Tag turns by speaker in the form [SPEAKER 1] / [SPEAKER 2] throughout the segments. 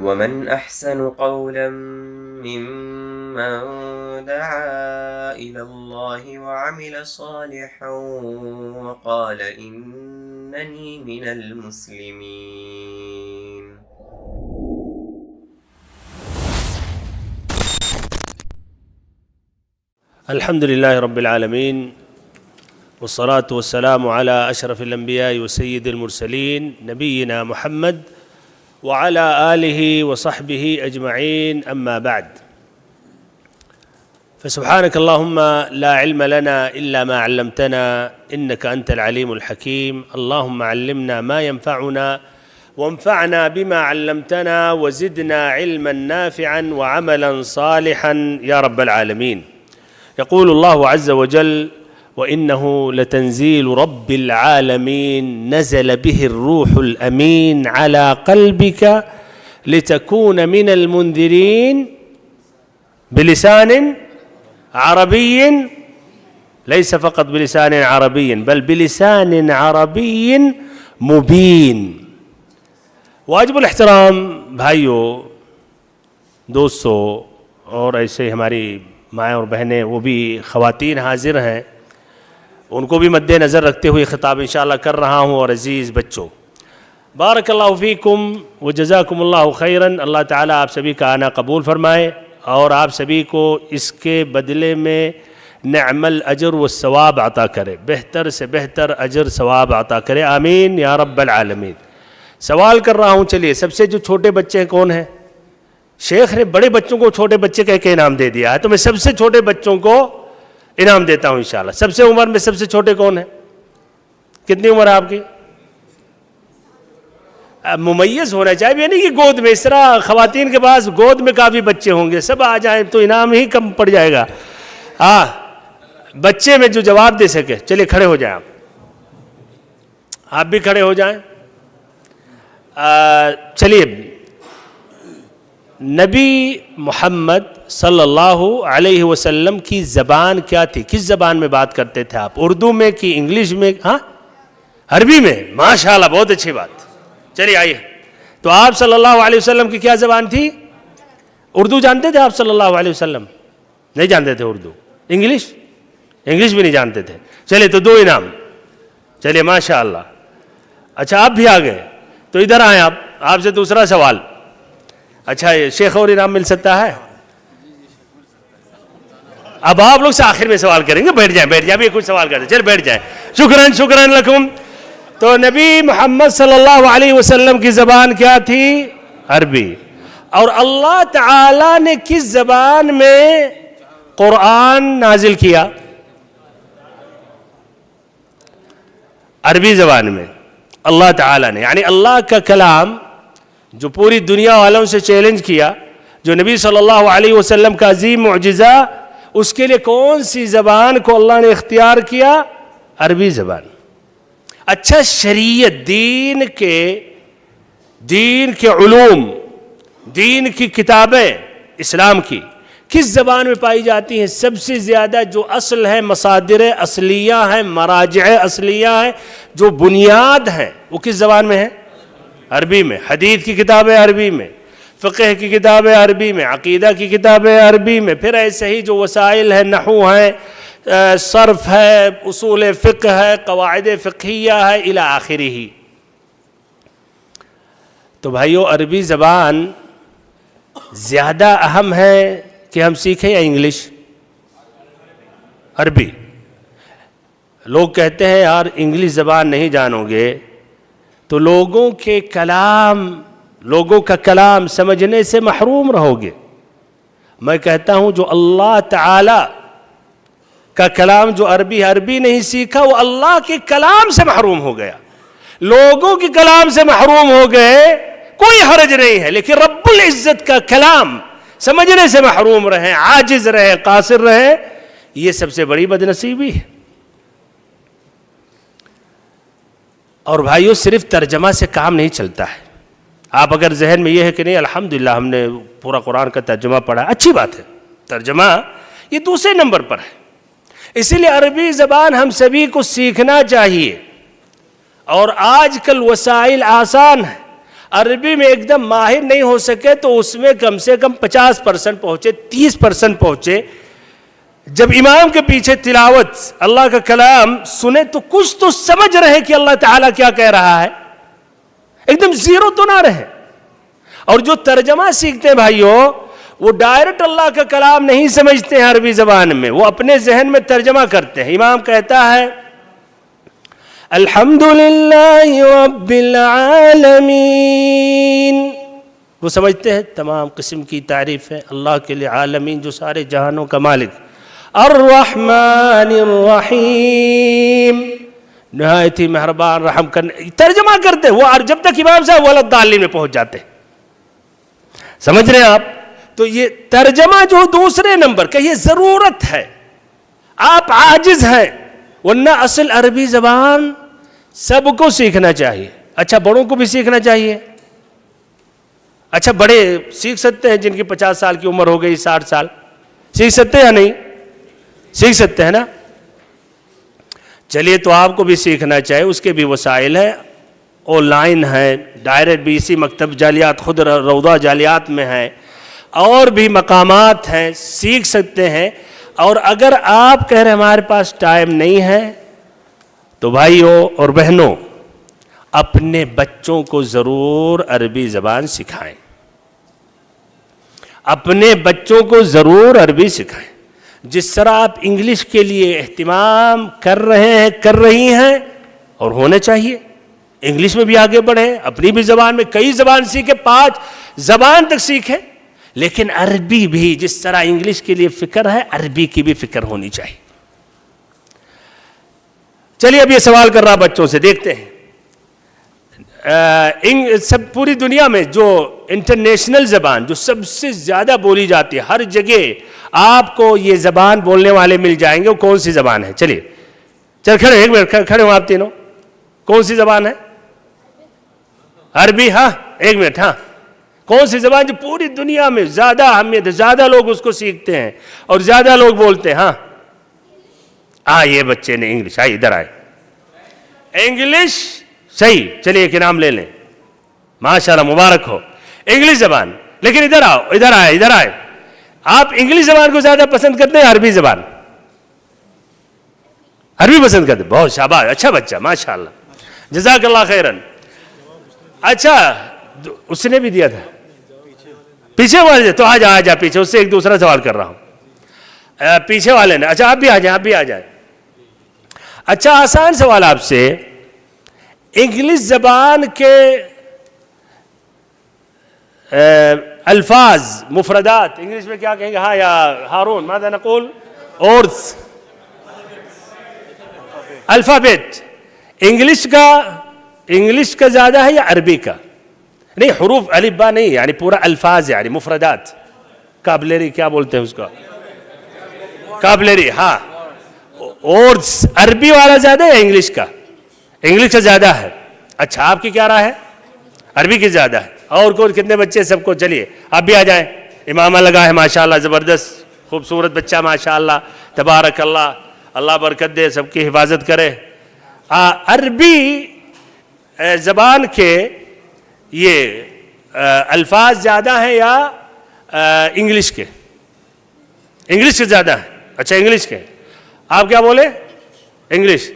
[SPEAKER 1] ومن أحسن قولا ممن دعا إلى الله وعمل صالحا وقال إنني من المسلمين.
[SPEAKER 2] الحمد لله رب العالمين، والصلاة والسلام على أشرف الأنبياء وسيد المرسلين نبينا محمد وعلى آله وصحبه أجمعين، أما بعد. فسبحانك اللهم لا علم لنا إلا ما علمتنا إنك أنت العليم الحكيم. اللهم علمنا ما ينفعنا وانفعنا بما علمتنا وزدنا علما نافعا وعملا صالحا يا رب العالمين. يقول الله عز وجل: وإنه لتنزيل رب العالمين نزل به الروح الأمين على قلبك لتكون من المنذرين بلسان عربي، ليس فقط بلسان عربي بل بلسان عربي مبين. واجب الاحترام بھائیوں، دوستوں اور ایسے ہماری مائیں اور بہنیں، وہ بھی خواتین حاضر ہیں، ان کو بھی مد نظر رکھتے ہوئے خطاب انشاءاللہ کر رہا ہوں. اور عزیز بچوں، بارک اللہ فیکم و جزاکم اللہ خیراً. اللہ تعالیٰ آپ سبھی کا آنا قبول فرمائے اور آپ سبھی کو اس کے بدلے میں نعم الاجر والثواب عطا کرے، بہتر سے بہتر اجر ثواب عطا کرے، آمین یا رب العالمین. سوال کر رہا ہوں، چلیے سب سے جو چھوٹے بچے ہیں کون ہیں؟ شیخ نے بڑے بچوں کو چھوٹے بچے کہہ کے انعام دے دیا ہے، تو میں سب سے چھوٹے بچوں کو انعام دیتا ہوں انشاءاللہ. سب سے عمر میں سب سے چھوٹے کون ہیں؟ کتنی عمر ہے آپ کی؟ ممیز ہونا چاہیے، نہیں کہ گود میں. اس طرح خواتین کے پاس گود میں کافی بچے ہوں گے، سب آ جائیں تو انعام ہی کم پڑ جائے گا. ہاں، بچے میں جو جواب دے سکے. چلیے کھڑے ہو جائیں، آپ بھی کھڑے ہو جائیں. چلیے، نبی محمد صلی اللہ علیہ وسلم کی زبان کیا تھی؟ کس زبان میں بات کرتے تھے آپ؟ اردو میں کہ انگلش میں؟ ہاں، عربی میں. ماشاءاللہ، بہت اچھی بات. چلیے آئیے. تو آپ صلی اللہ علیہ وسلم کی کیا زبان تھی؟ اردو جانتے تھے آپ صلی اللہ علیہ وسلم؟ نہیں جانتے تھے اردو. انگلش بھی نہیں جانتے تھے. چلیے تو 2 انعام. چلیے ماشاءاللہ. اچھا، آپ بھی آ گئے تو ادھر آئیں. آپ سے دوسرا سوال. اچھا، شیخ اور انعام مل سکتا ہے؟ اب آپ لوگ سے آخر میں سوال کریں گے. بیٹھ جائیں. ابھی کچھ سوال کرتے. چل بیٹھ جائیں. شکران لکم. تو نبی محمد صلی اللہ علیہ وسلم کی زبان کیا تھی؟ عربی. اور اللہ تعالی نے کس زبان میں قرآن نازل کیا؟ عربی زبان میں اللہ تعالی نے. یعنی اللہ کا کلام جو پوری دنیا والوں سے چیلنج کیا، جو نبی صلی اللہ علیہ وسلم کا عظیم معجزہ، اس کے لیے کون سی زبان کو اللہ نے اختیار کیا؟ عربی زبان. اچھا، شریعت، دین کے علوم، دین کی کتابیں اسلام کی کس زبان میں پائی جاتی ہیں؟ سب سے زیادہ جو اصل ہے، مصادر اصلیہ ہیں، مراجع اصلیہ ہیں، جو بنیاد ہیں، وہ کس زبان میں ہیں؟ عربی میں. حدیث کی کتابیں عربی میں، فقہ کی کتابیں عربی میں، عقیدہ کی کتابیں عربی میں، پھر ایسے ہی جو وسائل ہیں، نحو ہے، صرف ہے، اصول فقہ ہے، قواعد فقہیہ ہے، الی آخرہ. تو بھائیو، عربی زبان زیادہ اہم ہے کہ ہم سیکھیں یا انگلش؟ عربی. لوگ کہتے ہیں یار انگلش زبان نہیں جانو گے تو لوگوں کا کلام سمجھنے سے محروم رہو گے. میں کہتا ہوں جو اللہ تعالی کا کلام جو عربی نہیں سیکھا، وہ اللہ کے کلام سے محروم ہو گیا. لوگوں کے کلام سے محروم ہو گئے، کوئی حرج نہیں ہے، لیکن رب العزت کا کلام سمجھنے سے محروم رہے، عاجز رہے، قاصر رہے، یہ سب سے بڑی بدنصیبی ہے. اور بھائیو، صرف ترجمہ سے کام نہیں چلتا ہے. آپ اگر ذہن میں یہ ہے کہ نہیں الحمدللہ ہم نے پورا قرآن کا ترجمہ پڑھا، اچھی بات ہے، ترجمہ یہ دوسرے نمبر پر ہے. اسی لیے عربی زبان ہم سبھی کو سیکھنا چاہیے. اور آج کل وسائل آسان ہیں. عربی میں ایک دم ماہر نہیں ہو سکے تو اس میں کم سے کم 50% پہنچے، 30% پہنچے. جب امام کے پیچھے تلاوت اللہ کا کلام سنے تو کچھ تو سمجھ رہے کہ اللہ تعالیٰ کیا کہہ رہا ہے، ایک دم زیرو تو نہ رہے. اور جو ترجمہ سیکھتے ہیں بھائیوں، وہ ڈائریکٹ اللہ کا کلام نہیں سمجھتے ہیں عربی زبان میں، وہ اپنے ذہن میں ترجمہ کرتے ہیں. امام کہتا ہے الحمدللہ رب العالمین، وہ سمجھتے ہیں تمام قسم کی تعریف ہے اللہ کے لیے، عالمین جو سارے جہانوں کا مالک. الرحمن الرحیم، نہایت ہی مہربان رحم کرنے، ترجمہ کرتے ہیں وہ. اور جب تک امام صاحب والضالین میں پہنچ جاتے ہیں. سمجھ رہے ہیں آپ؟ تو یہ ترجمہ جو دوسرے نمبر کا، یہ ضرورت ہے، آپ عاجز ہیں. ورنہ اصل عربی زبان سب کو سیکھنا چاہیے. اچھا بڑوں کو بھی سیکھنا چاہیے. اچھا بڑے سیکھ سکتے ہیں، جن کی 50 سال کی عمر ہو گئی، 60 سال سیکھ سکتے ہیں یا نہیں؟ سیکھ سکتے ہیں نا. چلیے تو آپ کو بھی سیکھنا چاہیے. اس کے بھی وسائل ہیں، آن لائن ہے، ڈائریکٹ بھی اسی مکتب جالیات خود روضہ جالیات میں ہے، اور بھی مقامات ہیں، سیکھ سکتے ہیں. اور اگر آپ کہہ رہے ہمارے پاس ٹائم نہیں ہے تو بھائیوں اور بہنوں، اپنے بچوں کو ضرور عربی زبان سکھائیں. اپنے بچوں کو ضرور عربی سکھائیں. جس طرح آپ انگلش کے لیے اہتمام کر رہے ہیں، کر رہی ہیں، اور ہونا چاہیے. انگلش میں بھی آگے بڑھیں، اپنی بھی زبان میں کئی زبان سیکھیں، 5 زبان تک سیکھیں. لیکن عربی بھی جس طرح انگلش کے لیے فکر ہے، عربی کی بھی فکر ہونی چاہیے. چلیے اب یہ سوال کر رہا بچوں سے، دیکھتے ہیں سب پوری دنیا میں جو انٹرنیشنل زبان جو سب سے زیادہ بولی جاتی ہے، ہر جگہ آپ کو یہ زبان بولنے والے مل جائیں گے. وہ کون سی زبان ہے؟ چلیے چل کھڑے، ایک منٹ کھڑے ہوں آپ تینوں. کون سی زبان ہے؟ عربی. ہاں ایک منٹ. ہاں کون سی زبان جو پوری دنیا میں زیادہ اہمیت ہے، زیادہ لوگ اس کو سیکھتے ہیں اور زیادہ لوگ بولتے ہیں؟ ہاں یہ بچے نے انگلش. آئیے ادھر آئے. انگلش صحیح. چلیے ایک انعام لے لیں. ماشاءاللہ مبارک ہو. انگلش زبان. لیکن ادھر آؤ، ادھر آئے، ادھر آئے. آپ انگلش زبان کو زیادہ پسند کرتے ہیں عربی زبان؟ عربی پسند کرتے. بہت شاباش، اچھا بچہ، ماشاءاللہ، جزاک اللہ خیرن. اچھا اس نے بھی دیا تھا پیچھے والے، تو آ جا پیچھے. اس سے ایک دوسرا سوال کر رہا ہوں پیچھے والے نے. اچھا آپ بھی آ جائیں، آپ بھی آ جائیں. اچھا آسان سوال آپ سے، انگلش زبان کے الفاظ، مفردات انگلش میں کیا کہیں گے؟ ہاں یا ہارون ماذا نقول؟ Hours, alphabet. انگلش کا زیادہ ہے یا عربی کا؟ نہیں حروف الف با نہیں، یعنی پورا الفاظ، یعنی مفردات. کابلری کیا بولتے ہیں اس کا؟ کابلری. ہاں اورز عربی والا زیادہ ہے انگلش کا؟ انگلش کا زیادہ ہے. اچھا آپ کی کیا رائے ہے؟ عربی کی زیادہ ہے. اور کوئی کتنے بچے سب کو؟ چلیے آپ بھی آ جائیں. امامہ لگا ہے ماشاءاللہ، زبردست خوبصورت بچہ ماشاءاللہ تبارک اللہ. اللہ برکت دے، سب کی حفاظت کرے. عربی زبان کے یہ الفاظ زیادہ ہیں یا انگلش کے؟ انگلش کے زیادہ ہیں. اچھا انگلش کے. آپ کیا بولے؟ انگلش.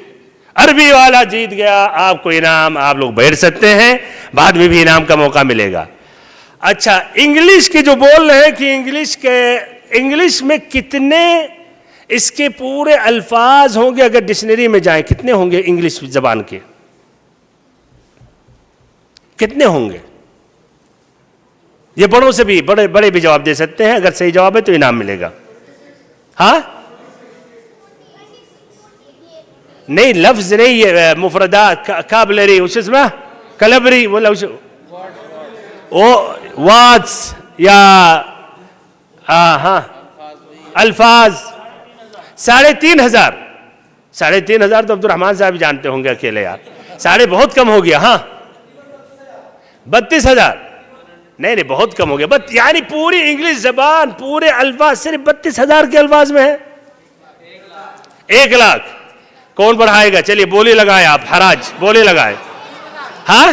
[SPEAKER 2] عربی والا جیت گیا. آپ کو انعام، آپ لوگ بیٹھ سکتے ہیں، بعد میں بھی انعام کا موقع ملے گا. اچھا انگلش کے جو بول رہے ہیں کہ انگلش میں کتنے اس کے پورے الفاظ ہوں گے؟ اگر ڈکشنری میں جائیں کتنے ہوں گے انگلش زبان کے؟ کتنے ہوں گے؟ یہ بڑوں سے بھی بڑے بھی جواب دے سکتے ہیں. اگر صحیح جواب ہے تو انعام ملے گا. ہاں نہیں لفظ نہیں، یہ مفردات. کابلری اس میں کلبری وارڈز یا ہاں الفاظ. 3,500. 3,500 تو عبد الرحمان صاحب جانتے ہوں گے اکیلے. یار 3.5 بہت کم ہو گیا. ہاں 32,000. نہیں بہت کم ہو گیا. یعنی پوری انگلش زبان پورے الفاظ صرف 32,000 کے الفاظ میں ہے. 1 لاکھ. کون پڑھائے گا؟ چلیے بولی لگائے آپ، حراج بولی لگائے. ہاں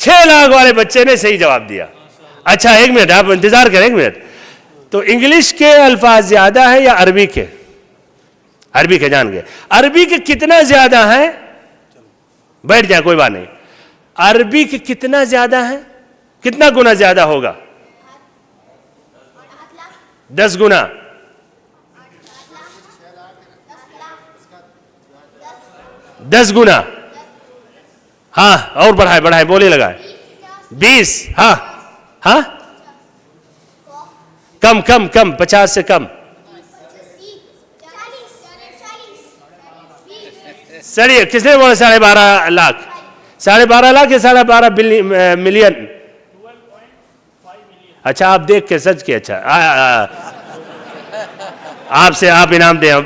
[SPEAKER 2] 6 لاکھ والے بچے نے صحیح جواب دیا. اچھا ایک منٹ آپ انتظار کریں ایک منٹ. تو انگلش کے الفاظ زیادہ ہیں یا عربی کے؟ عربی کے جان گئے. عربی کے کتنا زیادہ ہیں؟ بیٹھ جائیں کوئی بات نہیں. عربی کے کتنا زیادہ ہیں؟ کتنا گنا زیادہ ہوگا؟ 10 گنا. 10 گنا. ہاں اور بڑھائے بولے لگائے. 20. ہاں ہاں کم 50 سے کم. چلیے کس نے بولا 12.5 لاکھ؟ 12.5 لاکھ یا 12.5 ملین؟ اچھا آپ دیکھ کے سچ کے. اچھا آپ انعام دیں اب.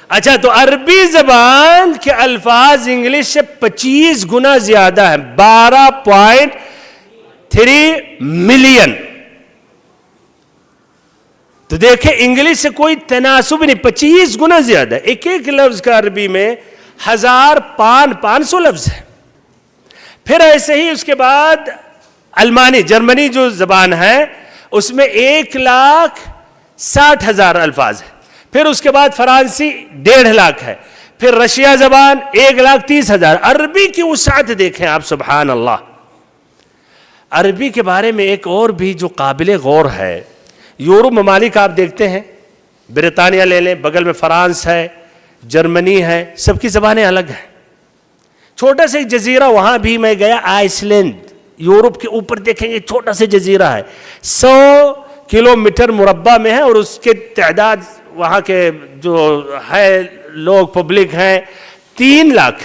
[SPEAKER 2] اچھا تو عربی زبان کے الفاظ انگلش سے 25 گنا زیادہ ہیں. 12.3 ملین. تو دیکھیں انگلش سے کوئی تناسب نہیں. 25 گنا زیادہ. ایک لفظ کا عربی میں 1500 لفظ ہے. پھر ایسے ہی اس کے بعد المانی جرمنی جو زبان ہے اس میں 1,60,000 الفاظ ہیں. پھر اس کے بعد فرانسی 1.5 لاکھ ہے. پھر رشیا زبان 1,30,000. عربی کی وسعت دیکھیں آپ سبحان اللہ. عربی کے بارے میں ایک اور بھی جو قابل غور ہے. یورپ ممالک آپ دیکھتے ہیں, برطانیہ لے لیں, بغل میں فرانس ہے, جرمنی ہے, سب کی زبانیں الگ ہیں. چھوٹا سا ایک جزیرہ وہاں بھی میں گیا, آئس لینڈ, یورپ کے اوپر دیکھیں گے چھوٹا سا جزیرہ ہے, 100 کلومیٹر مربع میں ہے, اور اس کے تعداد وہاں کے جو ہے لوگ پبلک ہیں 3 لاکھ.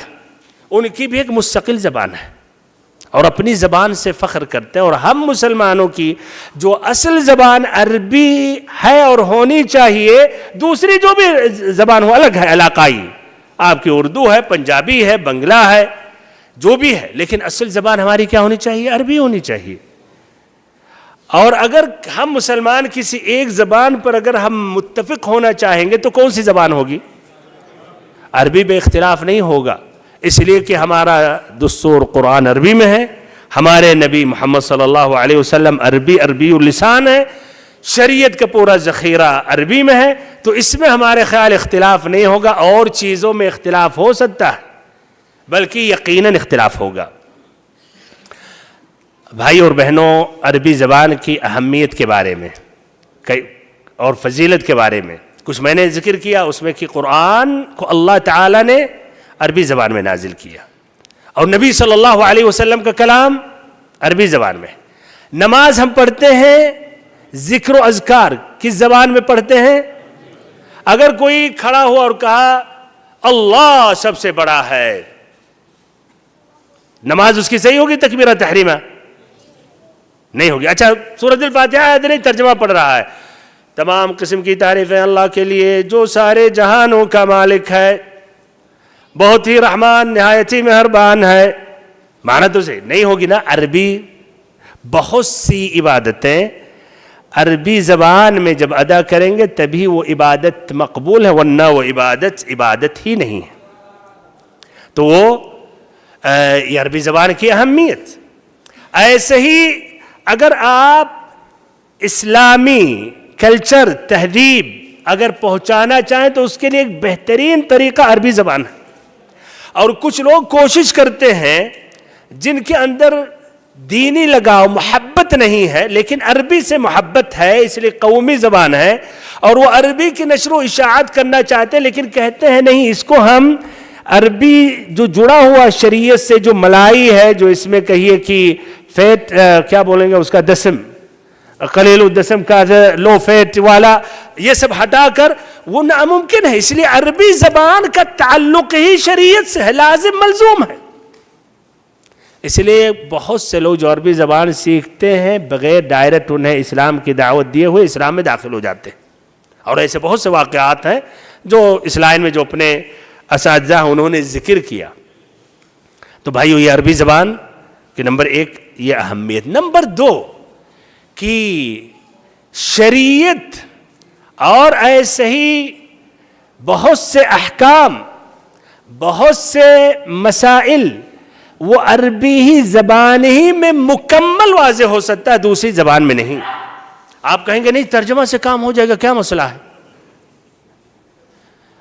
[SPEAKER 2] ان کی بھی ایک مستقل زبان ہے اور اپنی زبان سے فخر کرتے ہیں. اور ہم مسلمانوں کی جو اصل زبان عربی ہے اور ہونی چاہیے, دوسری جو بھی زبان ہو الگ ہے, علاقائی, آپ کی اردو ہے, پنجابی ہے, بنگلہ ہے, جو بھی ہے, لیکن اصل زبان ہماری کیا ہونی چاہیے؟ عربی ہونی چاہیے. اور اگر ہم مسلمان کسی ایک زبان پر اگر ہم متفق ہونا چاہیں گے تو کون سی زبان ہوگی؟ عربی میں اختلاف نہیں ہوگا, اس لیے کہ ہمارا دستور قرآن عربی میں ہے, ہمارے نبی محمد صلی اللہ علیہ وسلم عربی اللسان ہے, شریعت کا پورا ذخیرہ عربی میں ہے. تو اس میں ہمارے خیال اختلاف نہیں ہوگا. اور چیزوں میں اختلاف ہو سکتا ہے, بلکہ یقیناً اختلاف ہوگا. بھائی اور بہنوں, عربی زبان کی اہمیت کے بارے میں اور فضیلت کے بارے میں کچھ میں نے ذکر کیا. اس میں کہ قرآن کو اللہ تعالیٰ نے عربی زبان میں نازل کیا, اور نبی صلی اللہ علیہ وسلم کا کلام عربی زبان میں. نماز ہم پڑھتے ہیں, ذکر و اذکار کس زبان میں پڑھتے ہیں؟ اگر کوئی کھڑا ہوا اور کہا اللہ سب سے بڑا ہے, نماز اس کی صحیح ہوگی تکبیرہ تحریمہ؟ نہیں ہوگی. اچھا سورۃ الفاتحہ نہیں ترجمہ پڑھ رہا ہے, تمام قسم کی تعریفیں اللہ کے لیے جو سارے جہانوں کا مالک ہے, بہت ہی رحمان نہایت ہی مہربان ہے, معنی تو صحیح نہیں ہوگی نا. عربی بہت سی عبادتیں عربی زبان میں جب ادا کریں گے تبھی وہ عبادت مقبول ہے, ورنہ وہ عبادت ہی نہیں ہے. تو وہ یہ عربی زبان کی اہمیت. ایسے ہی اگر آپ اسلامی کلچر تہذیب اگر پہنچانا چاہیں تو اس کے لیے ایک بہترین طریقہ عربی زبان ہے. اور کچھ لوگ کوشش کرتے ہیں جن کے اندر دینی لگاؤ محبت نہیں ہے لیکن عربی سے محبت ہے, اس لیے قومی زبان ہے, اور وہ عربی کی نشر و اشاعت کرنا چاہتے ہیں, لیکن کہتے ہیں نہیں, اس کو ہم عربی جو جڑا ہوا شریعت سے جو ملائی ہے, جو اس میں کہیے کہ فیٹ کیا بولیں گے اس کا, دسم, قلیل الدسم کا, لو فیٹ والا, یہ سب ہٹا کر وہ ناممکن ہے. اس لیے عربی زبان کا تعلق ہی شریعت سے ہے, لازم ملزوم ہے. اس لیے بہت سے لوگ جو عربی زبان سیکھتے ہیں بغیر ڈائریکٹ انہیں اسلام کی دعوت دیے ہوئے اسلام میں داخل ہو جاتے ہیں. اور ایسے بہت سے واقعات ہیں جو اس لائن میں جو اپنے اساتذہ انہوں نے ذکر کیا. تو بھائیو یہ عربی زبان کہ نمبر 1 یہ اہمیت. نمبر 2 کہ شریعت اور ایسے ہی بہت سے احکام بہت سے مسائل وہ عربی ہی زبان ہی میں مکمل واضح ہو سکتا ہے، دوسری زبان میں نہیں. آپ کہیں گے نہیں ترجمہ سے کام ہو جائے گا، کیا مسئلہ ہے؟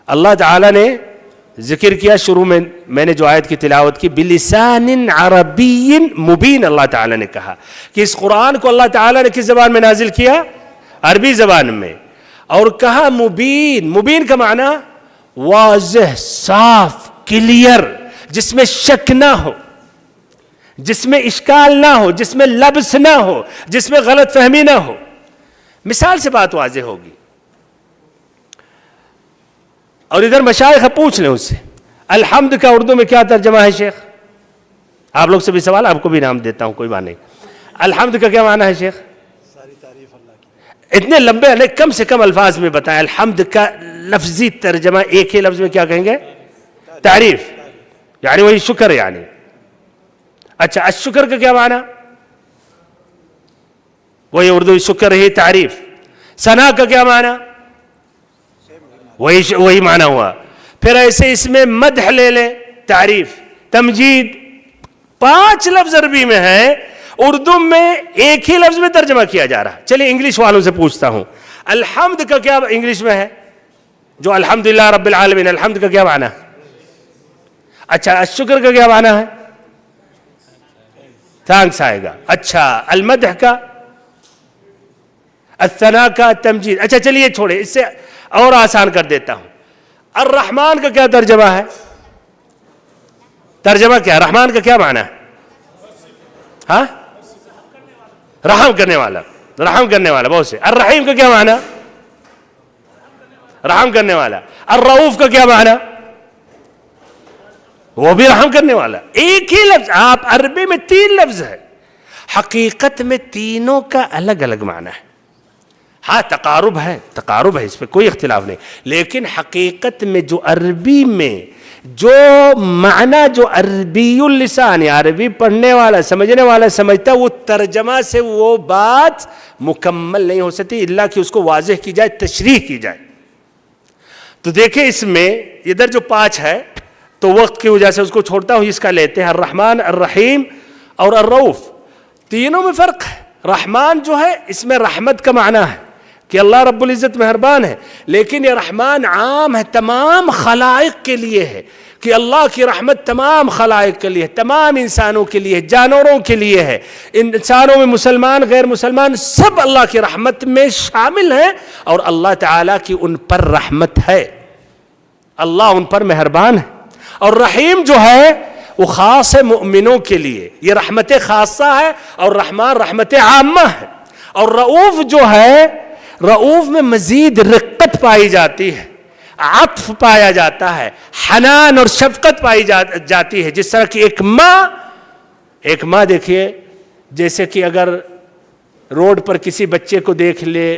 [SPEAKER 2] اللہ تعالیٰ نے ذکر کیا شروع میں نے جو آیت کی تلاوت کی، بلسان عربی مبین. اللہ تعالیٰ نے کہا کہ اس قرآن کو اللہ تعالیٰ نے کس زبان میں نازل کیا؟ عربی زبان میں. اور کہا مبین. مبین کا معنی واضح، صاف، کلیئر، جس میں شک نہ ہو، جس میں اشکال نہ ہو، جس میں لبس نہ ہو، جس میں غلط فہمی نہ ہو. مثال سے بات واضح ہوگی. اور ادھر مشائخ پوچھ لیں اس سے، الحمد کا اردو میں کیا ترجمہ ہے شیخ؟ آپ لوگ سے بھی سوال، آپ کو بھی نام دیتا ہوں، کوئی بات نہیں. الحمد کا کیا معنی ہے شیخ؟
[SPEAKER 3] ساری تعریف اللہ کی.
[SPEAKER 2] اتنے لمبے نہیں، کم سے کم الفاظ میں بتائیں. الحمد کا لفظی ترجمہ ایک ہی لفظ میں کیا کہیں گے؟ تعریف، یعنی وہی شکر یعنی. اچھا الشکر کا کیا معنی؟ وہی اردو شکر ہی تعریف. ثنا کا کیا معنی؟ وہی معنی ہوا. پھر ایسے اس میں مدح لے لیں، تعریف، تمجید. 5 لفظ عربی میں ہے، اردو میں ایک ہی لفظ میں ترجمہ کیا جا رہا. چلیے انگلش والوں سے پوچھتا ہوں، الحمد کا کیا انگلش میں ہے؟ جو الحمدللہ رب العالمین، الحمد کا کیا معنی ہے؟ اچھا الشکر کا کیا معنی ہے؟ تھینکس آئے گا. اچھا المدح کا، الثناء کا، تمجید. اچھا چلیے چھوڑے، اس سے اور آسان کر دیتا ہوں. الرحمن کا کیا ترجمہ ہے؟ ترجمہ کیا؟ رحمان کا کیا معنی ہے؟ ہاں، رحم کرنے والا، رحم کرنے والا. بہت سے. الرحیم کا کیا معنی؟ رحم کرنے والا. الرؤوف کا کیا معنی؟ وہ بھی رحم کرنے والا. ایک ہی لفظ. آپ عربی میں 3 لفظ ہے، حقیقت میں تینوں کا الگ الگ معنی ہے. ہاں تقارب ہے، تقارب ہے، اس پہ کوئی اختلاف نہیں، لیکن حقیقت میں جو عربی میں جو معنی جو عربی اللسان، عربی پڑھنے والا سمجھنے والا سمجھتا، وہ ترجمہ سے وہ بات مکمل نہیں ہو سکتی الا کہ اس کو واضح کی جائے، تشریح کی جائے. تو دیکھیں اس میں ادھر جو 5 ہے تو وقت کی وجہ سے اس کو چھوڑتا ہوں. اس کا لیتے ہیں الرحمن، الرحیم اور الرؤوف. تینوں میں فرق ہے. رحمان جو ہے اس میں رحمت کا معنی ہے کہ اللہ رب العزت مہربان ہے، لیکن یہ رحمان عام ہے، تمام خلائق کے لیے ہے، کہ اللہ کی رحمت تمام خلائق کے لیے، تمام انسانوں کے لیے، جانوروں کے لیے ہے. انسانوں میں مسلمان غیر مسلمان سب اللہ کی رحمت میں شامل ہیں، اور اللہ تعالیٰ کی ان پر رحمت ہے، اللہ ان پر مہربان ہے. اور رحیم جو ہے وہ خاص ہے مؤمنوں کے لیے، یہ رحمت خاصہ ہے، اور رحمان رحمت عامہ ہے. اور رؤوف جو ہے، رؤوف میں مزید رقت پائی جاتی ہے، عطف پایا جاتا ہے، حنان اور شفقت پائی جاتی ہے. جس طرح کی ایک ماں دیکھیے، جیسے کہ اگر روڈ پر کسی بچے کو دیکھ لے،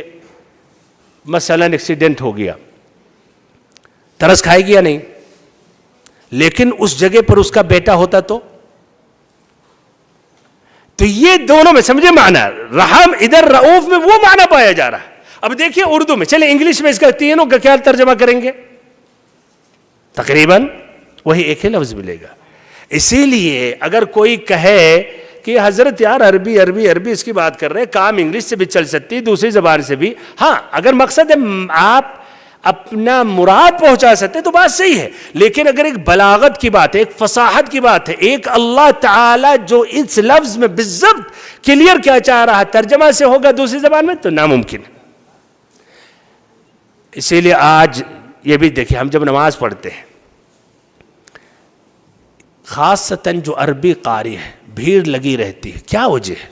[SPEAKER 2] مثلا ایکسیڈنٹ ہو گیا، ترس کھائے گی یا نہیں؟ لیکن اس جگہ پر اس کا بیٹا ہوتا تو یہ دونوں میں سمجھے معنی، رحم ادھر رؤوف میں وہ معنی پایا جا رہا ہے. اب دیکھیے اردو میں، چلے انگلش میں اس کا تینوں کا کیا ترجمہ کریں گے؟ تقریباً وہی ایک ہی لفظ ملے گا. اسی لیے اگر کوئی کہے کہ حضرت یار عربی اس کی بات کر رہے ہیں، کام انگلش سے بھی چل سکتی، دوسری زبان سے بھی، ہاں اگر مقصد ہے آپ اپنا مراد پہنچا سکتے تو بات صحیح ہے. لیکن اگر ایک بلاغت کی بات ہے، ایک فصاحت کی بات ہے، ایک اللہ تعالیٰ جو اس لفظ میں بالضبط کلیئر کیا چاہ رہا ہے ترجمہ سے ہوگا دوسری زبان میں، تو ناممکن ہے. اسی لیے آج یہ بھی دیکھیں، ہم جب نماز پڑھتے ہیں، خاصتاً جو عربی قاری ہے، بھیڑ لگی رہتی ہے. کیا وجہ ہے؟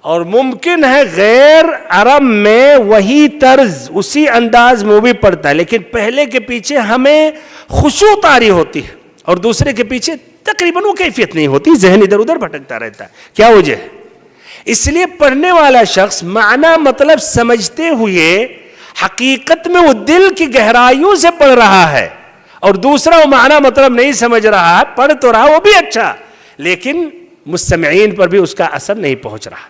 [SPEAKER 2] اور ممکن ہے غیر عرب میں وہی طرز اسی انداز میں بھی پڑتا ہے، لیکن پہلے کے پیچھے ہمیں خشوع طاری ہوتی ہے اور دوسرے کے پیچھے تقریباً وہ کیفیت نہیں ہوتی، ذہن ادھر ادھر بھٹکتا رہتا ہے. کیا وجہ ہے؟ اس لیے پڑھنے والا شخص معنی مطلب سمجھتے ہوئے حقیقت میں وہ دل کی گہرائیوں سے پڑھ رہا ہے، اور دوسرا وہ معنی مطلب نہیں سمجھ رہا ہے، پڑھ تو رہا وہ بھی اچھا، لیکن مستمعین پر بھی اس کا اثر نہیں پہنچ رہا.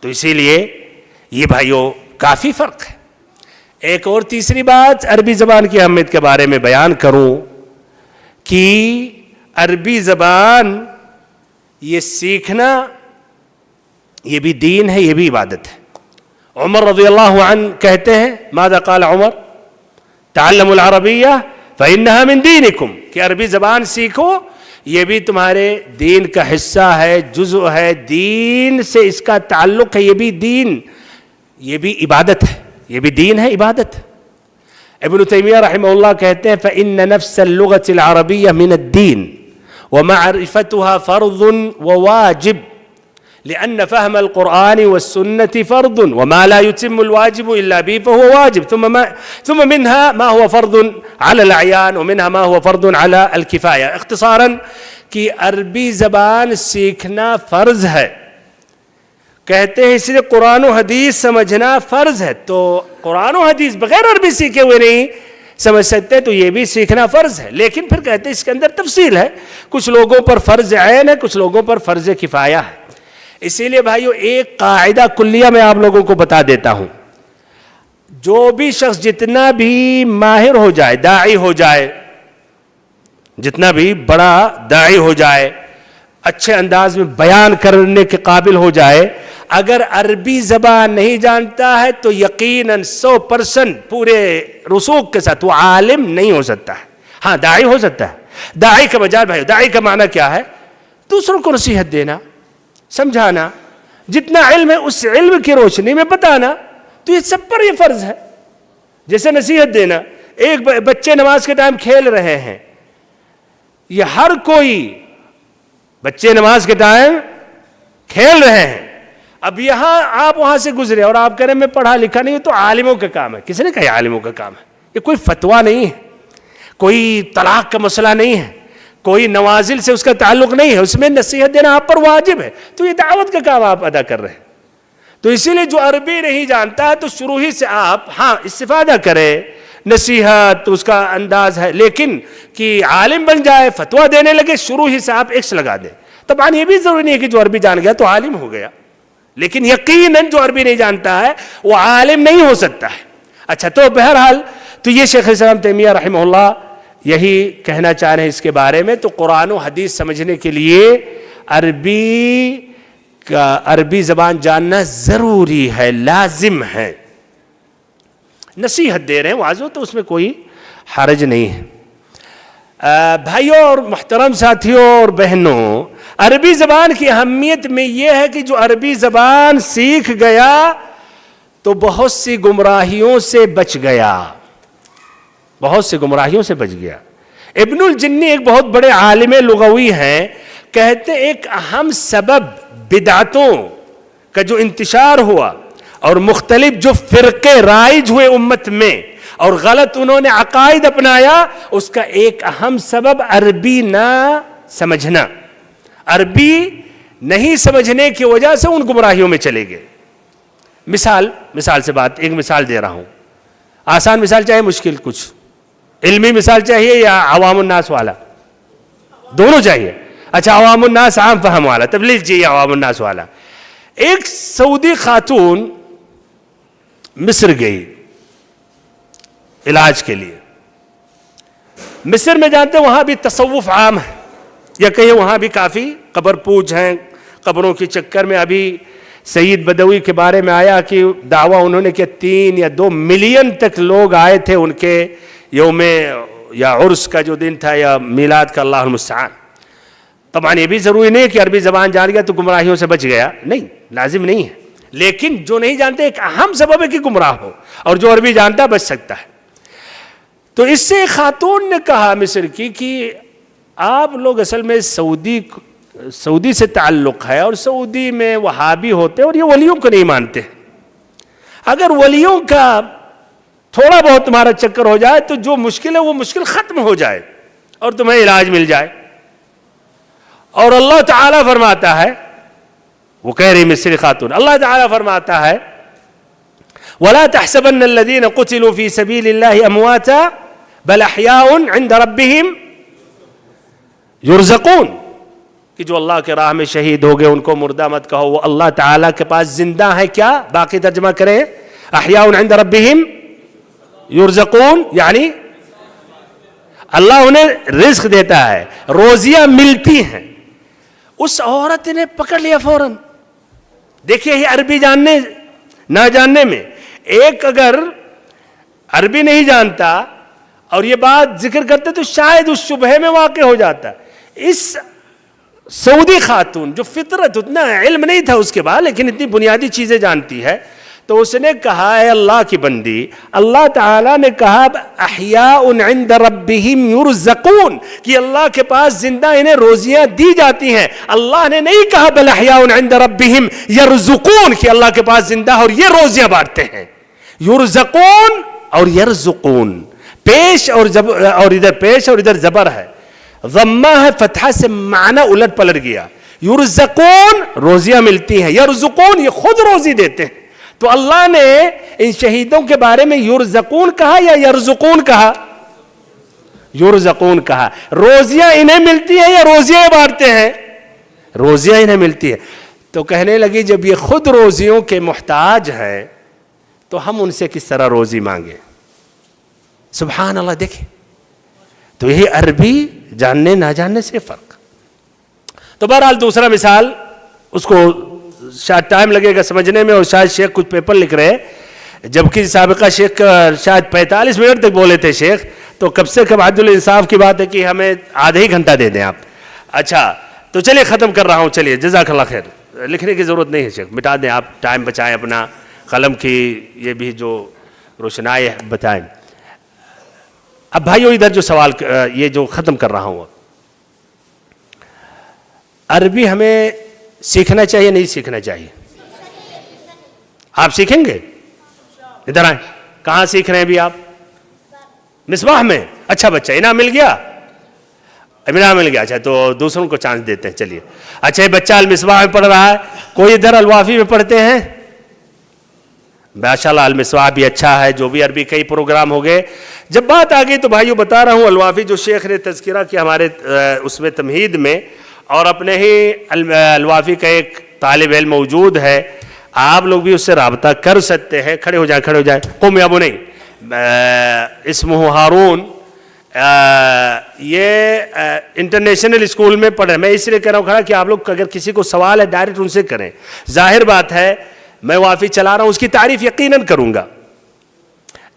[SPEAKER 2] تو اسی لیے یہ بھائیوں کافی فرق ہے. ایک اور تیسری بات عربی زبان کی اہمیت کے بارے میں بیان کروں کہ عربی زبان یہ سیکھنا یہ بھی دین ہے، یہ بھی عبادت ہے. عمر رضی اللہ عنہ کہتے ہیں ماذا قال عمر تعلموا العربیہ فإنها من دینکم، کہ عربی زبان سیکھو یہ بھی تمہارے دین کا حصہ ہے، جزء ہے، دین سے اس کا تعلق ہے، یہ بھی دین، یہ بھی عبادت ہے، یہ بھی دین ہے، عبادت ہے. ابن تیمیہ رحمہ اللہ کہتے ہیں فإن نفس اللغة العربية من الدين ومعرفتها فرض وواجب لأن فهم القرآن والسنة فرض وما لا يتم الواجب إلا به فهو واجب ثم منها ما هو فرض على الأعيان ومنها ما هو فرض على الكفاية. اختصاراً کہ عربی زبان سیکھنا فرض ہے، کہتے ہیں اس لیے قرآن و حدیث سمجھنا فرض ہے. تو قرآن و حدیث بغیر عربی سیکھے ہوئے نہیں سمجھ سکتے، تو یہ بھی سیکھنا فرض ہے. لیکن پھر کہتے ہیں اس کے اندر تفصیل ہے، کچھ لوگوں پر فرض عین ہے، کچھ لوگوں پر فرض کفایہ ہے. اسی لیے بھائیو ایک قاعدہ کلیہ میں آپ لوگوں کو بتا دیتا ہوں، جو بھی شخص جتنا بھی ماہر ہو جائے، داعی ہو جائے، جتنا بھی بڑا داعی ہو جائے، اچھے انداز میں بیان کرنے کے قابل ہو جائے، اگر عربی زبان نہیں جانتا ہے تو یقیناً 100% پورے رسوخ کے ساتھ وہ عالم نہیں ہو سکتا ہے. ہاں داعی ہو سکتا ہے. داعی کا مجال بھائی، داعی کا معنی کیا ہے؟ دوسروں کو نصیحت دینا، سمجھانا، جتنا علم ہے اس علم کی روشنی میں بتانا. تو یہ سب پر یہ فرض ہے. جیسے نصیحت دینا، ایک بچے نماز کے ٹائم کھیل رہے ہیں، یہ ہر کوئی بچے نماز کے ٹائم کھیل رہے ہیں. اب یہاں آپ وہاں سے گزرے اور آپ کہہ رہے میں پڑھا لکھا نہیں ہوں، تو عالموں کا کام ہے. کس نے کہا یہ عالموں کا کام ہے؟ یہ کوئی فتویٰ نہیں ہے، کوئی طلاق کا مسئلہ نہیں ہے، کوئی نوازل سے اس کا تعلق نہیں ہے، اس میں نصیحت دینا آپ پر واجب ہے. تو یہ دعوت کا کام آپ ادا کر رہے ہیں. تو اسی لیے جو عربی نہیں جانتا ہے تو شروع ہی سے آپ ہاں استفادہ کرے، نصیحت اس کا انداز ہے، لیکن کہ عالم بن جائے، فتویٰ دینے لگے، شروع ہی سے آپ ایکس لگا دیں. طبعا یہ بھی ضروری نہیں ہے کہ جو عربی جان گیا تو عالم ہو گیا، لیکن یقیناً جو عربی نہیں جانتا ہے وہ عالم نہیں ہو سکتا ہے. اچھا، تو بہرحال تو یہ شیخ الاسلام تیمیہ رحمہ اللہ یہی کہنا چاہ رہے ہیں اس کے بارے میں. تو قرآن و حدیث سمجھنے کے لیے عربی زبان جاننا ضروری ہے، لازم ہے. نصیحت دے رہے ہیں واضح، تو اس میں کوئی حرج نہیں ہے. بھائیوں اور محترم ساتھیوں اور بہنوں، عربی زبان کی اہمیت میں یہ ہے کہ جو عربی زبان سیکھ گیا تو بہت سی گمراہیوں سے بچ گیا، بہت سی گمراہیوں سے بچ گیا. ابن الجنی ایک بہت بڑے عالم لغوی ہیں، کہتے ایک اہم سبب بدعتوں کا جو انتشار ہوا اور مختلف جو فرقے رائج ہوئے امت میں اور غلط انہوں نے عقائد اپنایا، اس کا ایک اہم سبب عربی نہ سمجھنا، عربی نہیں سمجھنے کی وجہ سے ان گمراہیوں میں چلے گئے. مثال سے بات، ایک مثال دے رہا ہوں، آسان مثال چاہیے مشکل کچھ، علمی مثال چاہیے یا عوام الناس والا؟ دونوں چاہیے. اچھا، عوام الناس عام فہم والا، تب لیجیے عوام الناس والا. ایک سعودی خاتون مصر گئی علاج کے لیے. مصر میں جانتے ہیں وہاں بھی تصوف عام ہے، یا کہیں وہاں بھی کافی قبر پوج ہیں، قبروں کے چکر میں. ابھی سید بدوی کے بارے میں آیا کہ دعویٰ انہوں نے کہ 3 یا 2 ملین تک لوگ آئے تھے ان کے یوم یا عرس کا جو دن تھا یا میلاد کا، اللہ المستعان. طبعا یہ بھی ضروری نہیں ہے کہ عربی زبان جان گیا تو گمراہیوں سے بچ گیا، نہیں، لازم نہیں ہے. لیکن جو نہیں جانتے ایک اہم سبب ہے کہ گمراہ ہو، اور جو عربی جانتا بچ سکتا ہے. تو اس سے خاتون نے کہا مصر کی کہ آپ لوگ اصل میں سعودی سے تعلق ہے، اور سعودی میں وہابی ہوتے اور یہ ولیوں کو نہیں مانتے. اگر ولیوں کا تھوڑا بہت تمہارا چکر ہو جائے تو جو مشکل ہے وہ مشکل ختم ہو جائے اور تمہیں علاج مل جائے. اور اللہ تعالیٰ فرماتا ہے، وہ کہہ رہی مصری خاتون، اللہ تعالیٰ فرماتا ہے وَلَا تَحْسَبَنَّ الَّذِينَ قُتِلُوا فِي سَبِيلِ اللَّهِ أَمْوَاتًا بَلْ أَحْيَاءٌ عِنْدَ رَبِّهِمْ يُرْزَقُونَ، کہ جو اللہ کے راہ میں شہید ہو گئے ان کو مردہ مت کہو، وہ اللہ تعالیٰ کے پاس زندہ ہے. کیا باقی ترجمہ کریں؟ احیاء عند ربهم یرزقون یعنی اللہ انہیں رزق دیتا ہے، روزیاں ملتی ہیں. اس عورت نے پکڑ لیا فوراً. دیکھیے یہ عربی جاننے نہ جاننے میں، ایک اگر عربی نہیں جانتا اور یہ بات ذکر کرتے تو شاید اس شبہے میں واقع ہو جاتا. اس سعودی خاتون جو فطرت اتنا علم نہیں تھا اس کے بعد لیکن اتنی بنیادی چیزیں جانتی ہے، تو اس نے کہا اے اللہ کی بندی، اللہ تعالیٰ نے کہا احیاء عند ربہم یرزقون کہ اللہ کے پاس زندہ انہیں روزیاں دی جاتی ہیں. اللہ نے نہیں کہا بل احیاء عند ربہم یرزقون کہ اللہ کے پاس زندہ اور یہ روزیاں بانٹتے ہیں. یرزقون اور یرزقون پیش اور ادھر پیش اور ادھر زبر ہے، ضمہ ہے فتحہ سے معنی الٹ پلٹ گیا. یرزقون روزیاں ملتی ہیں، یرزقون یہ خود روزی دیتے ہیں. تو اللہ نے ان شہیدوں کے بارے میں یرزقون کہا یا یرزقون کہا؟ یرزقون کہا. روزیاں انہیں ملتی ہیں یا روزیاں بانٹتے ہیں؟ روزیاں انہیں ملتی ہیں. تو کہنے لگی جب یہ خود روزیوں کے محتاج ہے تو ہم ان سے کس طرح روزی مانگے؟ سبحان اللہ. دیکھیں تو یہی عربی جاننے نہ جاننے سے فرق. تو بہرحال دوسرا مثال، اس کو شاید ٹائم لگے گا سمجھنے میں، اور شاید شیخ کچھ پیپر لکھ رہے ہیں جبکہ سابقہ شیخ شاید 45 منٹ تک بولے تھے شیخ. تو کب سے کب عدل الانصاف کی بات ہے کہ ہمیں آدھا ہی گھنٹہ دے دیں آپ. اچھا تو چلیے ختم کر رہا ہوں. چلیے جزاک اللہ خیر. لکھنے کی ضرورت نہیں ہے شیخ، مٹا دیں آپ، ٹائم بچائیں اپنا، قلم کی یہ بھی جو روشنائی ہے بتائیں. اب بھائیو ادھر جو سوال یہ جو ختم کر رہا ہوں، عربی ہمیں سیکھنا چاہیے نہیں سیکھنا چاہیے؟ آپ سیکھیں گے؟ ادھر آئیں. کہاں سیکھ رہے ہیں ابھی آپ؟ مصباح میں. اچھا بچہ انعام مل گیا؟ انعام مل گیا. اچھا تو دوسروں کو چانس دیتے ہیں. چلیے اچھا یہ بچہ المصباح میں پڑھ رہا ہے، کوئی ادھر الوافی میں پڑھتے ہیں؟ ماشاءاللہ المصباح بھی اچھا ہے. جو بھی عربی کئی پروگرام ہو گئے. جب بات آ گئی تو بھائیو بتا رہا ہوں الوافی جو شیخ نے تذکرہ کیا ہمارے اس میں تمہید میں، اور اپنے ہی الوافی کا ایک طالب علم موجود ہے، آپ لوگ بھی اس سے رابطہ کر سکتے ہیں. کھڑے ہو جائیں کھڑے ہو جائیں. قم یا بنی. اسمہ ہارون. یہ انٹرنیشنل اسکول میں پڑھ رہے ہیں. میں اس لیے کہہ رہا ہوں کھڑا کہ آپ لوگ اگر کسی کو سوال ہے ڈائریکٹ ان سے کریں. ظاہر بات ہے میں وافی چلا رہا ہوں، اس کی تعریف یقیناً کروں گا،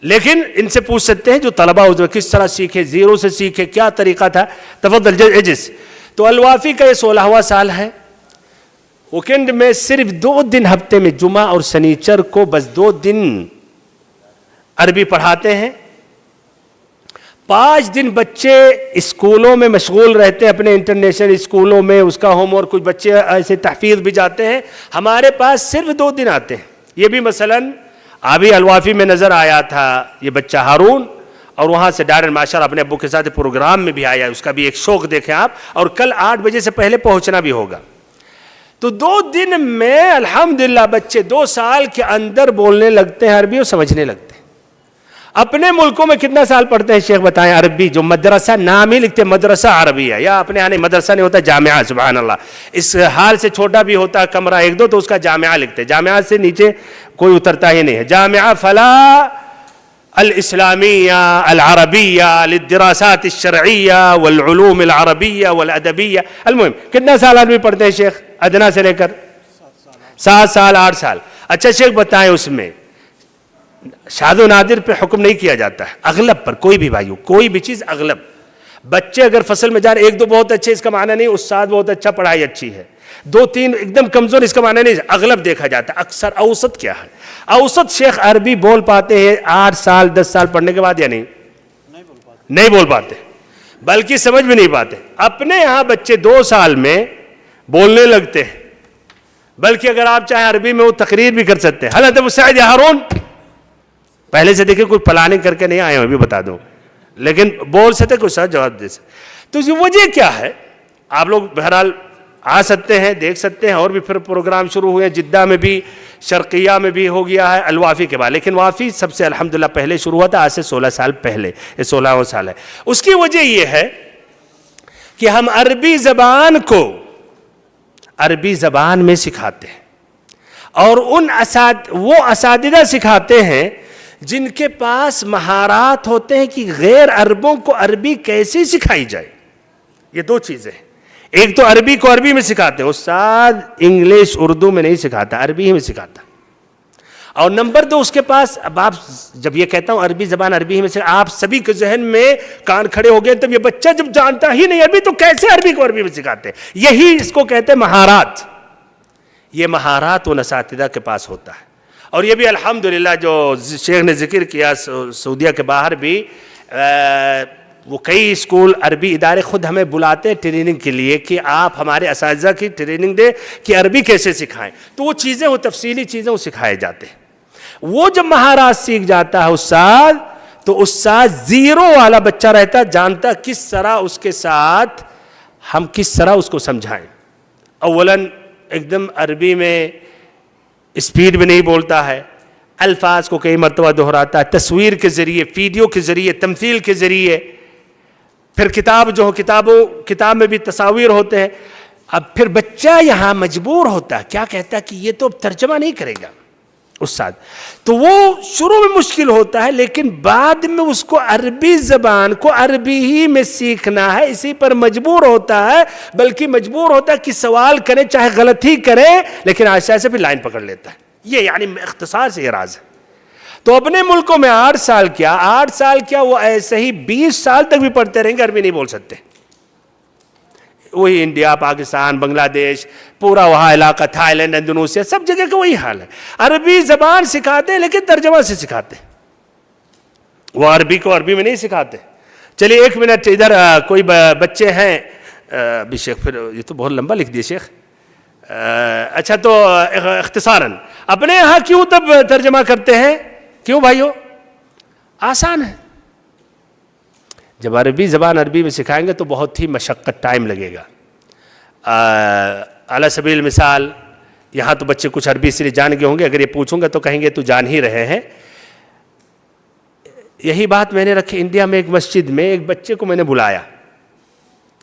[SPEAKER 2] لیکن ان سے پوچھ سکتے ہیں جو طلبہ ہو کس طرح سیکھے، زیرو سے سیکھے، کیا طریقہ تھا. تفضل اجلس. تو الوافی کا یہ 16واں سال ہے. ویکنڈ میں صرف 2 دن ہفتے میں جمعہ اور سنیچر کو بس 2 دن عربی پڑھاتے ہیں. 5 دن بچے اسکولوں میں مشغول رہتے ہیں، اپنے انٹرنیشنل اسکولوں میں اس کا ہوم ورک، کچھ بچے ایسے تحفیظ بھی جاتے ہیں. ہمارے پاس صرف 2 دن آتے ہیں. یہ بھی مثلاً ابھی الوافی میں نظر آیا تھا یہ بچہ ہارون، اور وہاں سے ڈائریکٹ ماشاءاللہ اپنے ابو کے ساتھ پروگرام میں بھی آیا. اس کا بھی ایک شوق دیکھیں آپ، اور کل 8 بجے سے پہلے پہنچنا بھی ہوگا. تو 2 دن میں الحمدللہ بچے 2 سال کے اندر بولنے لگتے ہیں عربی اور سمجھنے لگتے ہیں. اپنے ملکوں میں کتنا سال پڑھتے ہیں شیخ بتائیں عربی؟ جو مدرسہ نام ہی لکھتے ہیں مدرسہ عربیہ، یا اپنے یہاں مدرسہ نہیں ہوتا جامعہ. سبحان اللہ. اس حال سے چھوٹا بھی ہوتا ہے کمرہ 1-2 تو اس کا جامعہ لکھتے ہیں. جامعہ سے نیچے کوئی اترتا ہی نہیں ہے. جامعہ فلا الاسلامیہ العربیہ للدراسات الشرعیہ والعلوم العربیہ والادبیہ. المهم کتنا سال عربی پڑھتے ہیں شیخ ادنا سے لے کر؟ 7 سال 8 سال. اچھا شیخ بتائیں اس میں شاذ و نادر پہ حکم نہیں کیا جاتا ہے، اغلب پر. کوئی بھی بھائیو کوئی بھی چیز اغلب. بچے اگر فصل میں جا رہے 1-2 بہت اچھے اس کا معنی نہیں استاد بہت اچھا پڑھائی اچھی ہے، 2-3 ایک دم کمزور اس کا معنی نہیں. اغلب دیکھا جاتا ہے. اکثر اوسط کیا ہے؟ اوسط شیخ عربی بول پاتے ہیں 8 سال 10 سال پڑھنے کے بعد یا نہیں؟ نہیں بول پاتے، بلکہ سمجھ بھی نہیں پاتے. اپنے یہاں بچے 2 سال میں بولنے لگتے ہیں، بلکہ اگر آپ چاہیں عربی میں وہ تقریر بھی کر سکتے ہیں. حضرت ابو سعید ہارون پہلے سے دیکھیں کوئی پلاننگ کر کے نہیں آئے ہوں ابھی بتا دوں، لیکن بول سکتے کوئی ساتھ جواب دے سکتے. تو یہ وجہ کیا ہے؟ آپ لوگ بہرحال آ سکتے ہیں دیکھ سکتے ہیں. اور بھی پھر پروگرام شروع ہوئے ہیں، جدہ میں بھی شرقیہ میں بھی ہو گیا ہے الوافی کے بعد، لیکن وافی سب سے الحمدللہ پہلے شروع ہوا تھا آج سے 16 سال پہلے. یہ 16واں سال ہے. اس کی وجہ یہ ہے کہ ہم عربی زبان کو عربی زبان میں سکھاتے ہیں، اور وہ اساتذہ سکھاتے ہیں جن کے پاس مہارات ہوتے ہیں کہ غیر عربوں کو عربی کیسے سکھائی جائے. یہ دو چیزیں ہیں. ایک تو عربی کو عربی میں سکھاتے ہیں، استاد انگلش اردو میں نہیں سکھاتا، عربی ہی میں سکھاتا. اور نمبر دو، اس کے پاس، اب آپ جب یہ کہتا ہوں عربی زبان عربی ہی میں سے، آپ سبھی کے ذہن میں کان کھڑے ہو گئے، تب یہ بچہ جب جانتا ہی نہیں عربی تو کیسے عربی کو عربی میں سکھاتے ہیں؟ یہی اس کو کہتے ہیں مہارات. یہ مہارات ان اساتذہ کے پاس ہوتا ہے. اور یہ بھی الحمدللہ جو شیخ نے ذکر کیا، سعودیہ کے باہر بھی وہ کئی اسکول عربی ادارے خود ہمیں بلاتے ہیں ٹریننگ کے لیے کہ آپ ہمارے اساتذہ کی ٹریننگ دیں کہ عربی کیسے سکھائیں. تو وہ چیزیں، وہ تفصیلی چیزیں وہ سکھائے جاتے ہیں. وہ جب مہارات سیکھ جاتا ہے استاد، تو استاد زیرو والا بچہ رہتا، جانتا کس طرح اس کے ساتھ ہم کس طرح اس کو سمجھائیں. اولاً ایک دم عربی میں اسپیڈ میں نہیں بولتا ہے، الفاظ کو کئی مرتبہ دہراتا ہے، تصویر کے ذریعے، ویڈیو کے ذریعے، تمثیل کے ذریعے. پھر کتاب جو کتاب میں بھی تصاویر ہوتے ہیں. اب پھر بچہ یہاں مجبور ہوتا ہے، کیا کہتا ہے کہ یہ تو ترجمہ نہیں کرے گا استاد. تو وہ شروع میں مشکل ہوتا ہے، لیکن بعد میں اس کو عربی زبان کو عربی ہی میں سیکھنا ہے، اسی پر مجبور ہوتا ہے. بلکہ مجبور ہوتا ہے کہ سوال کرے چاہے غلط ہی کرے، لیکن آہستہ سے پھر لائن پکڑ لیتا ہے. یہ یعنی اختصار سے یہ راز ہے. تو اپنے ملکوں میں 8 سال کیا وہ ایسے ہی 20 سال تک بھی پڑھتے رہیں گے، عربی نہیں بول سکتے. وہی انڈیا، پاکستان، بنگلہ دیش، پورا وہاں علاقہ، تھائی لینڈ، انڈونیشیا، سب جگہ کا وہی حال ہے. عربی زبان سکھاتے ہیں لیکن ترجمہ سے سکھاتے ہیں، وہ عربی کو عربی میں نہیں سکھاتے. چلیے 1 منٹ ادھر کوئی بچے ہیں ابھی شیخ، پھر یہ تو بہت لمبا لکھ دیے شیخ. اچھا تو اختصاراً اپنے یہاں کیوں تب ترجمہ کرتے ہیں؟ کیوں بھائیو؟ آسان ہے. جب عربی زبان عربی میں سکھائیں گے تو بہت ہی مشقت، ٹائم لگے گا. علی سبیل مثال یہاں تو بچے کچھ عربی سے جان گئے ہوں گے، اگر یہ پوچھوں گا تو کہیں گے تو جان ہی رہے ہیں. یہی بات میں نے رکھی انڈیا میں ایک مسجد میں، ایک بچے کو میں نے بلایا،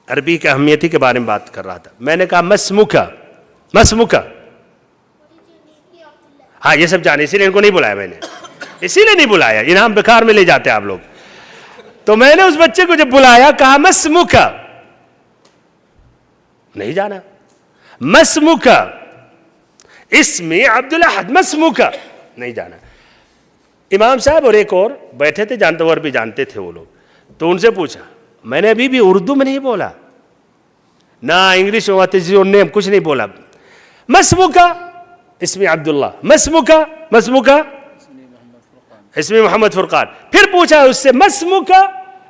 [SPEAKER 2] عربی کی اہمیت کے بارے میں بات کر رہا تھا. میں نے کہا مسمکا، ہاں یہ سب جانے، اسی لیے ان کو نہیں بلایا میں نے، اسی لیے نہیں بلایا، انعام بیکار میں لے جاتے آپ لوگ. تو میں نے اس بچے کو جب بلایا کہا مسمکا، نہیں جانا. مسمکا، اسمی عبدالاحد، مسمکا، نہیں جانا. امام صاحب اور ایک اور بیٹھے تھے، جانتے اور بھی جانتے تھے وہ لوگ. تو ان سے پوچھا، میں نے ابھی بھی اردو میں نہیں بولا، نہ انگلش میں کچھ نہیں بولا. مسمکا، اسمی عبداللہ، مسمکا، اسمی محمد فرقان. پھر پوچھا اس سے مسمکا،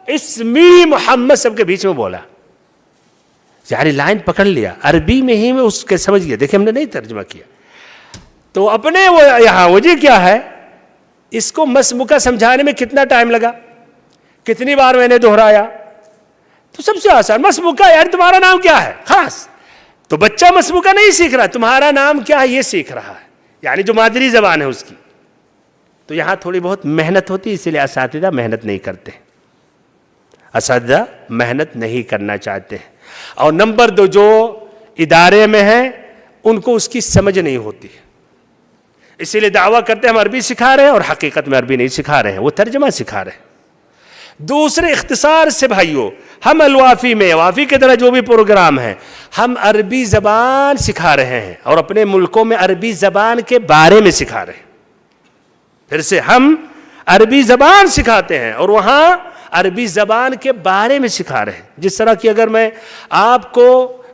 [SPEAKER 2] اسمی محمد، سب کے بیچ میں بولا. یعنی لائن پکڑ لیا، عربی میں ہی میں اس کے سمجھ گیا. دیکھیں ہم نے نہیں ترجمہ کیا. تو اپنے وہ یہاں وجہ کیا ہے، اس کو مسمکا سمجھانے میں کتنا ٹائم لگا، کتنی بار میں نے دہرایا. تو سب سے آسان مسمکا، یار تمہارا نام کیا ہے خاص. تو بچہ مسمکا نہیں سیکھ رہا، تمہارا نام کیا ہے یہ سیکھ رہا ہے، یعنی جو مادری زبان ہے اس کی. تو یہاں تھوڑی بہت محنت ہوتی ہے، اسی لیے اساتذہ محنت نہیں کرتے، اساتذہ محنت نہیں کرنا چاہتے ہیں. اور نمبر 2 جو ادارے میں ہیں ان کو اس کی سمجھ نہیں ہوتی، اسی لیے دعویٰ کرتے ہیں ہم عربی سکھا رہے ہیں، اور حقیقت میں عربی نہیں سکھا رہے ہیں، وہ ترجمہ سکھا رہے ہیں. دوسرے اختصار سے بھائیو، ہم الوافی میں، وافی کے طرح جو بھی پروگرام ہے، ہم عربی زبان سکھا رہے ہیں اور اپنے ملکوں میں عربی زبان کے بارے میں سکھا رہے ہیں. پھر سے ہم عربی زبان سکھاتے ہیں اور وہاں عربی زبان کے بارے میں سکھا رہے ہیں. جس طرح کہ اگر میں آپ کو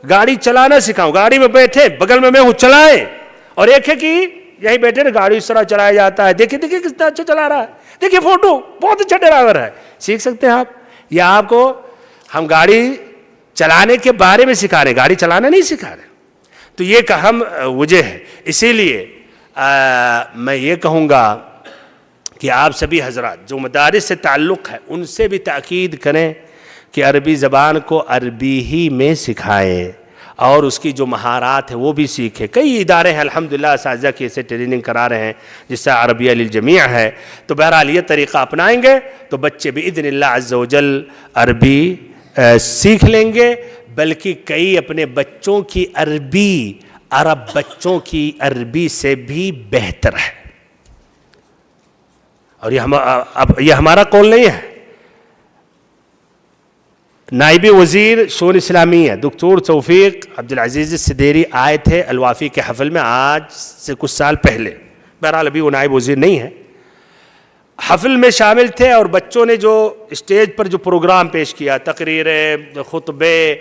[SPEAKER 2] گاڑی چلانا سکھاؤں، گاڑی میں بیٹھے بغل میں ہوں چلائیں، اور ایک ہے کہ یہی بیٹھے نا گاڑی اس طرح چلایا جاتا ہے، دیکھیں کس طرح اچھا چلا رہا ہے، دیکھیں فوٹو بہت اچھا ڈرائیور ہے، سیکھ سکتے ہیں آپ. یا آپ کو ہم گاڑی چلانے کے بارے میں سکھا رہے ہیں، گاڑی چلانا نہیں سکھا رہے. تو یہ کہ ہم وجہ ہے. اسی لیے میں یہ کہوں گا کہ آپ سبھی حضرات جو مدارس سے تعلق ہے ان سے بھی تاکید کریں کہ عربی زبان کو عربی ہی میں سکھائیں اور اس کی جو مہارات ہے وہ بھی سیکھیں. کئی ادارے ہیں الحمدللہ اساتذہ کی اسے ٹریننگ کرا رہے ہیں، جس سے عربیہ للجمیع ہے. تو بہرحال یہ طریقہ اپنائیں گے تو بچے باذن اللہ عز و جل عربی سیکھ لیں گے. بلکہ کئی اپنے بچوں کی عربی عرب بچوں کی عربی سے بھی بہتر ہے. اور یہ ہمارا قول نہیں ہے. نائب وزیر شؤون اسلامیہ دکتور توفیق عبدالعزیز السدیری آئے تھے الوافی کے حفل میں آج سے کچھ سال پہلے. بہرحال ابھی وہ نائب وزیر نہیں ہے. حفل میں شامل تھے اور بچوں نے جو اسٹیج پر جو پروگرام پیش کیا, تقریریں, خطبے,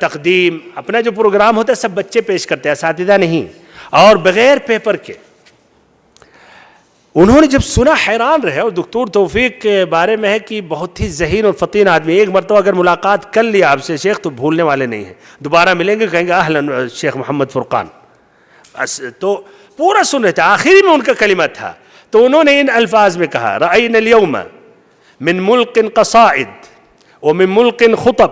[SPEAKER 2] تقدیم, اپنا جو پروگرام ہوتا ہے سب بچے پیش کرتے ہیں, اساتذہ نہیں, اور بغیر پیپر کے. انہوں نے جب سنا حیران رہے. اور دکتور توفیق کے بارے میں ہے کہ بہت ہی ذہین اور فطین آدمی, ایک مرتبہ اگر ملاقات کر لیا آپ سے شیخ تو بھولنے والے نہیں ہیں, دوبارہ ملیں گے کہیں گے اہلا شیخ محمد فرقان. تو پورا سن رہے تھے, آخری میں ان کا کلمہ تھا تو انہوں نے ان الفاظ میں کہا رأینا اليوم من ملک قصائد ومن ملک خطب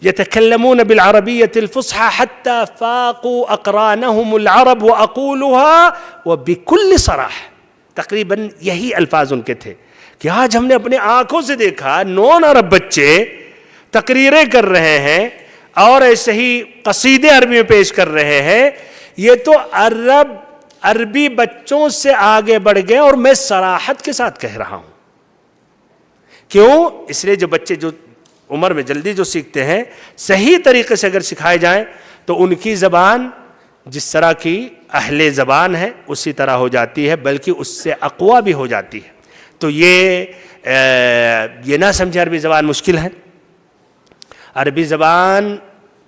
[SPEAKER 2] يتكلمون بالعربية الفصحى حتى فاقوا أقرانهم العرب وأقولها وبكل صراحة. تقریباً یہی الفاظ ان کے تھے کہ آج ہم نے اپنے آنکھوں سے دیکھا نون عرب بچے تقریریں کر رہے ہیں اور ایسے ہی قصیدے عربی میں پیش کر رہے ہیں. یہ تو عربی بچوں سے آگے بڑھ گئے, اور میں صراحت کے ساتھ کہہ رہا ہوں. کیوں؟ اس لیے جو بچے جو عمر میں جلدی جو سیکھتے ہیں صحیح طریقے سے اگر سکھائے جائیں تو ان کی زبان جس طرح کی اہل زبان ہے اسی طرح ہو جاتی ہے, بلکہ اس سے اقویٰ بھی ہو جاتی ہے. تو یہ نہ سمجھے عربی زبان مشکل ہے. عربی زبان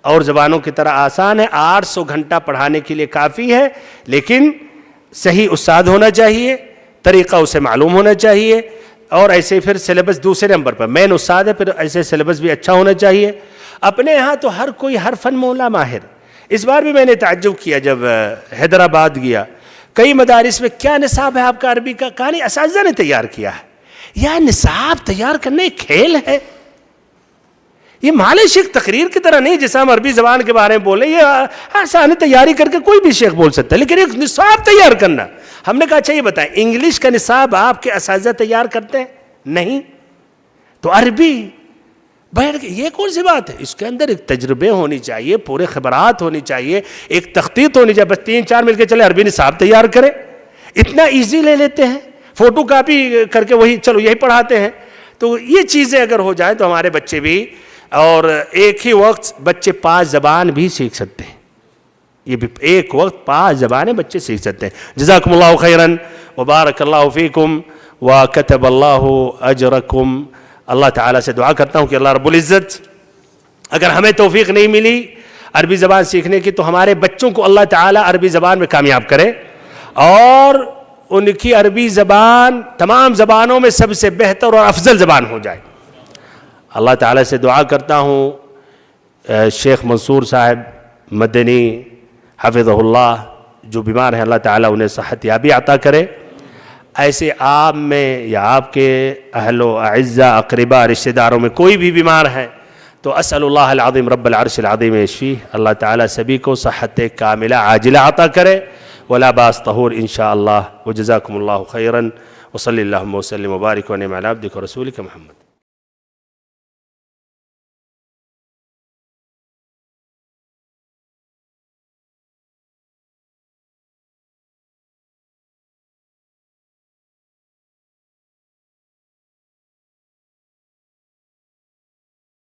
[SPEAKER 2] اور زبانوں کی طرح آسان ہے. 800 گھنٹہ پڑھانے کے لیے کافی ہے, لیکن صحیح استاد ہونا چاہیے, طریقہ اسے معلوم ہونا چاہیے, اور ایسے پھر سلیبس دوسرے نمبر پر مین استاد ہے, پھر ایسے سلیبس بھی اچھا ہونا چاہیے. اپنے یہاں تو ہر کوئی ہر فن مولا ماہر. اس بار بھی میں نے تعجب کیا جب حیدرآباد گیا, کئی مدارس میں کیا نصاب ہے آپ کا عربی کا, کہانی اساتذہ نے تیار کیا ہے. یا نصاب تیار کرنا ایک کھیل ہے, یہ مال شیخ تقریر کی طرح نہیں جیسا ہم عربی زبان کے بارے میں بولے, یہ آسان تیاری کر کے کوئی بھی شیخ بول سکتا ہے, لیکن ایک نصاب تیار کرنا. ہم نے کہا اچھا یہ بتائیں انگلش کا نصاب آپ کے اساتذہ تیار کرتے ہیں؟ نہیں. تو عربی بیٹھ کے یہ کون سی بات ہے؟ اس کے اندر ایک تجربے ہونی چاہیے, پورے خبرات ہونی چاہیے, ایک تخطیط ہونی چاہیے. بس 3-4 مل کے چلے عربی نصاب تیار کریں, اتنا ایزی لے لیتے ہیں, فوٹو کاپی کر کے وہی چلو یہی پڑھاتے ہیں. تو یہ چیزیں اگر ہو جائیں تو ہمارے بچے بھی, اور ایک ہی وقت بچے 5 زبان بھی سیکھ سکتے ہیں. یہ بھی ایک وقت 5 زبانیں بچے سیکھ سکتے ہیں. جزاکم اللہ خیراً وبارک اللہ فیکم وکتب اللہ اجرکم. اللہ تعالیٰ سے دعا کرتا ہوں کہ اللہ رب العزت اگر ہمیں توفیق نہیں ملی عربی زبان سیکھنے کی تو ہمارے بچوں کو اللہ تعالیٰ عربی زبان میں کامیاب کرے, اور ان کی عربی زبان تمام زبانوں میں سب سے بہتر اور افضل زبان ہو جائے. اللہ تعالیٰ سے دعا کرتا ہوں شیخ منصور صاحب مدنی حفظہ اللہ جو بیمار ہیں اللہ تعالیٰ انہیں صحت یابی عطا کرے. ایسے آپ میں یا آپ کے اہل و اعزاء اقرباء رشتہ داروں میں کوئی بھی بیمار ہے تو اسأل اللہ العظیم رب العرش العظیم یشفیہ. اللہ تعالیٰ سبھی کو صحت کاملہ عاجلہ عطا کرے ولا باس طہور انشاءاللہ. وجزاکم اللہ خیراً وصلی اللہم وسلم وبارک ونعم علی عبدک ورسولک محمد.